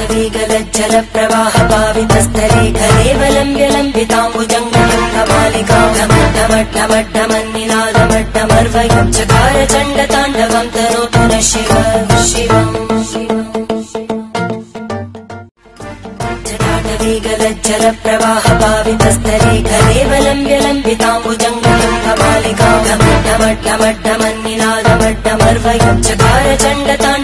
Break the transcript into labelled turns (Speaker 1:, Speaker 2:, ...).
Speaker 1: जटाटवीगलज्जल प्रवाह पावितस्थले कलेवलम्ब्य लम्बिताम्बुजङ्गमट्टमट्टमट्टमन्निनादमट्टमर्वयं चकार चण्डताण्डवं तनोतु नः शिवः शिवम् जटाटवीगलज्जल प्रवाह पावितस्थले कलेवलम्ब्य लम्बिताम्बुजङ्गमट्टमट्टमट्टमन्निनादमट्टमर्वयं चकार चण्डताण्डवं